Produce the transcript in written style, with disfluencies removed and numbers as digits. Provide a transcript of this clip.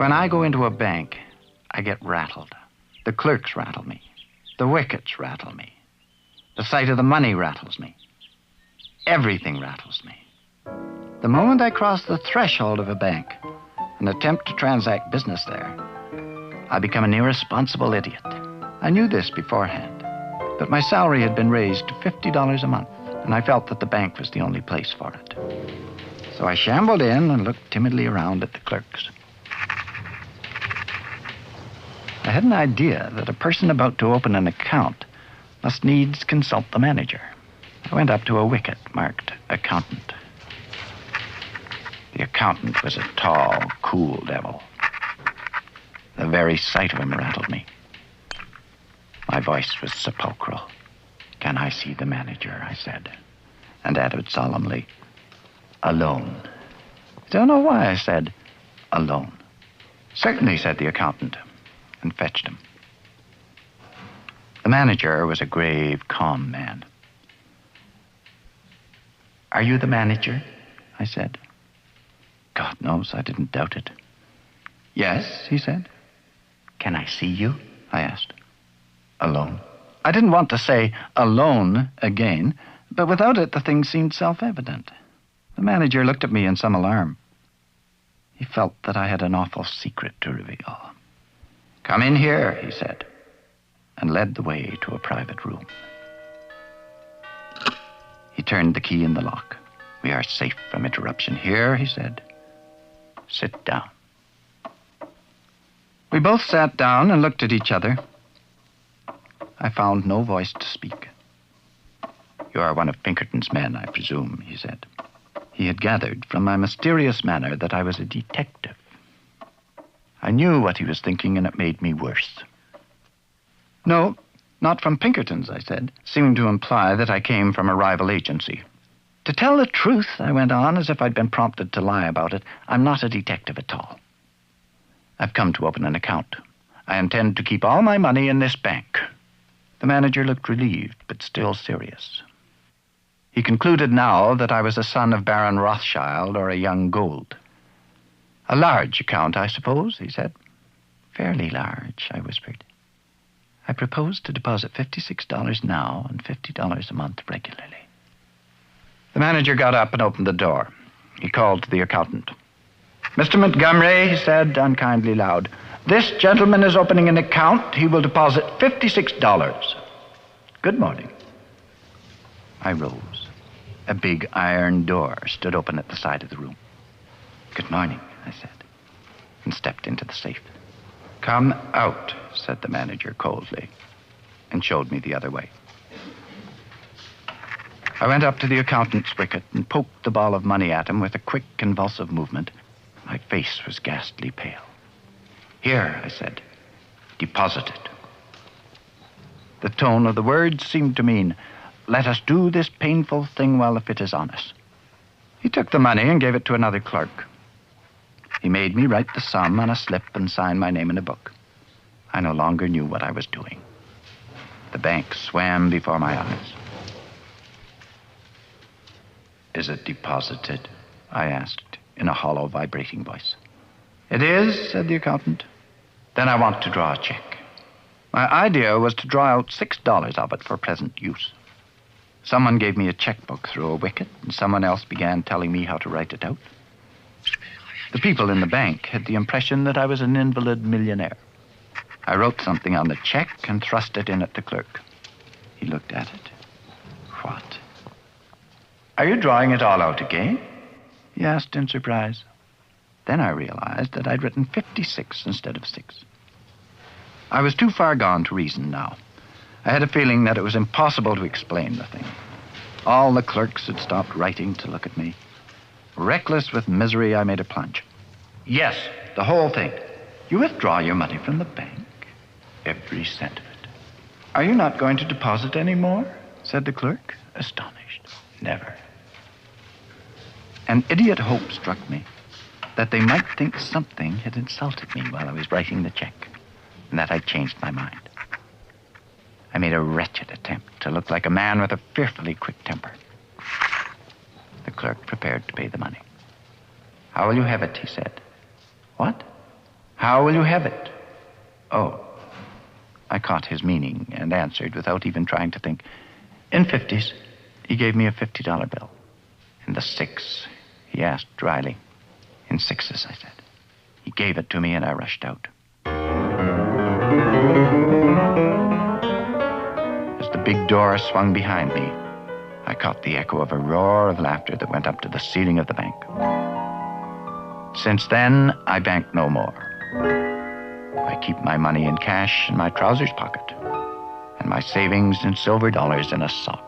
When I go into a bank, I get rattled. The clerks rattle me. The wickets rattle me. The sight of the money rattles me. Everything rattles me. The moment I cross the threshold of a bank and attempt to transact business there, I become an irresponsible idiot. I knew this beforehand, but my salary had been raised to $50 a month, and I felt that the bank was the only place for it. So I shambled in and looked timidly around at the clerks. I had an idea that a person about to open an account must needs consult the manager. I went up to a wicket marked accountant. The accountant was a tall, cool devil. The very sight of him rattled me. My voice was sepulchral. "Can I see the manager?" I said, and added solemnly, "Alone." I don't know why I said alone. "Certainly," said the accountant, and fetched him. The manager was a grave, calm man. "Are you the manager?" I said. God knows I didn't doubt it. "Yes," he said. "Can I see you?" I asked. "Alone." I didn't want to say alone again, but without it the thing seemed self-evident. The manager looked at me in some alarm. He felt that I had an awful secret to reveal. "Come in here," he said, and led the way to a private room. He turned the key in the lock. "We are safe from interruption here," he said. "Sit down." We both sat down and looked at each other. I found no voice to speak. "You are one of Pinkerton's men, I presume," he said. He had gathered from my mysterious manner that I was a detective. I knew what he was thinking, and it made me worse. "No, not from Pinkerton's," I said, seeming to imply that I came from a rival agency. "To tell the truth," I went on, as if I'd been prompted to lie about it, "I'm not a detective at all. I've come to open an account. I intend to keep all my money in this bank." The manager looked relieved, but still serious. He concluded now that I was a son of Baron Rothschild or a young Gould. "A large account, I suppose," he said. "Fairly large," I whispered. "I propose to deposit $56 now and $50 a month regularly." The manager got up and opened the door. He called to the accountant. "Mr. Montgomery," he said, unkindly loud, "this gentleman is opening an account. He will deposit $56. Good morning." I rose. A big iron door stood open at the side of the room. "Good morning," I said, and stepped into the safe. "Come out," said the manager coldly, and showed me the other way. I went up to the accountant's wicket and poked the ball of money at him with a quick, convulsive movement. My face was ghastly pale. "Here," I said, "deposit it." The tone of the words seemed to mean, "Let us do this painful thing while the fit is on us." He took the money and gave it to another clerk. He made me write the sum on a slip and sign my name in a book. I no longer knew what I was doing. The bank swam before my eyes. "Is it deposited?" I asked in a hollow, vibrating voice. "It is," said the accountant. "Then I want to draw a check." My idea was to draw out $6 of it for present use. Someone gave me a checkbook through a wicket, and someone else began telling me how to write it out. The people in the bank had the impression that I was an invalid millionaire. I wrote something on the check and thrust it in at the clerk. He looked at it. "What? Are you drawing it all out again?" he asked in surprise. Then I realized that I'd written 56 instead of 6. I was too far gone to reason now. I had a feeling that it was impossible to explain the thing. All the clerks had stopped writing to look at me. Reckless with misery, I made a plunge. "Yes, the whole thing. You withdraw your money from the bank?" "Every cent of it." "Are you not going to deposit any more?" said the clerk, astonished. "Never." An idiot hope struck me that they might think something had insulted me while I was writing the check, and that I'd changed my mind. I made a wretched attempt to look like a man with a fearfully quick temper. The clerk prepared to pay the money. "How will you have it?" he said. "What?" How will you have it? Oh. I caught his meaning and answered without even trying to think. In 50s. He gave me a $50 bill. In the 6? He asked dryly. In 6s, I said. He gave it to me and I rushed out. As the big door swung behind me, I caught the echo of a roar of laughter that went up to the ceiling of the bank. Since then, I bank no more. I keep my money in cash in my trousers pocket and my savings in silver dollars in a sock.